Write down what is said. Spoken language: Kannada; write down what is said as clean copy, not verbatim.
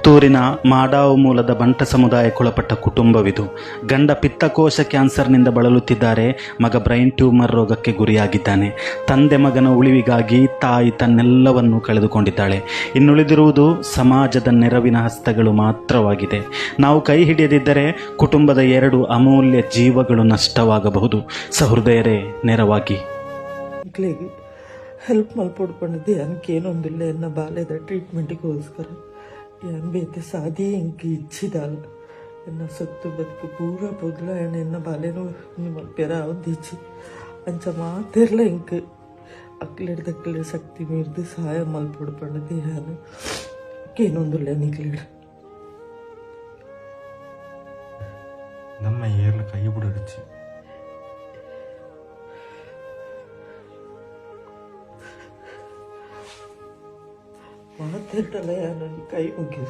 ಪುತ್ತೂರಿನ ಮಾಡಾವು ಮೂಲದ ಬಂಟ ಸಮುದಾಯಕ್ಕೊಳಪಟ್ಟ ಕುಟುಂಬವಿದು. ಗಂಡ ಪಿತ್ತಕೋಶ ಕ್ಯಾನ್ಸರ್ನಿಂದ ಬಳಲುತ್ತಿದ್ದಾರೆ. ಮಗ ಬ್ರೈನ್ ಟ್ಯೂಮರ್ ರೋಗಕ್ಕೆ ಗುರಿಯಾಗಿದ್ದಾನೆ. ತಂದೆ ಮಗನ ಉಳಿವಿಗಾಗಿ ತಾಯಿ ತನ್ನೆಲ್ಲವನ್ನೂ ಕಳೆದುಕೊಂಡಿದ್ದಾಳೆ. ಇನ್ನುಳಿದಿರುವುದು ಸಮಾಜದ ನೆರವಿನ ಹಸ್ತಗಳು ಮಾತ್ರವಾಗಿದೆ. ನಾವು ಕೈ ಹಿಡಿಯದಿದ್ದರೆ ಕುಟುಂಬದ 2 ಅಮೂಲ್ಯ ಜೀವಗಳು ನಷ್ಟವಾಗಬಹುದು. ಸಹೃದಯರೇ, ನೆರವಾಗಿ ಮಕ್ಕಳಿಗೆ ಹೆಲ್ಪ್ ಮಲ್ಪಡ್ಕೊಂಡಿದ್ದೆ ಏನಕ್ಕೇನೊಂದಿಲ್ಲ ಎನ್ನ ಬಾಲ್ಯದ ಟ್ರೀಟ್ಮೆಂಟಿಗೋಸ್ಕರ ಏನು ಬೇತೆ ಸಾದಿ ಇಂಕ ಇಚ್ಚಿದಲ್ಲ ಎನ್ನ ಸತ್ತು ಬದುಕು ಪೂರ ಬದಲ ಎನ್ನ ಬಾಲ್ಯನೂ ಮಲ್ಪೆರ ಒಂದಿಚ್ಚಿ ಅಂಚ ಮಾತಿರ್ಲ ಇಂಕ ಅಕ್ಲಿಡ್ದಕ್ಲೆ ಶಕ್ತಿ ಮೀರ್ದು ಸಹಾಯ ಮಲ್ಪಡ್ಪಣ್ಣದೆ ನಾನು ಏನೊಂದಿಲ್ಲ ನಿಕ್ಲಿಡ ನಮ್ಮ ಏರ್ಲ ಕೈ ಬಿಡಡಿச்சு ಮಾತಿರ್ಟಲ್ಲ ನಾನು ಕೈ ಮುಗಿದ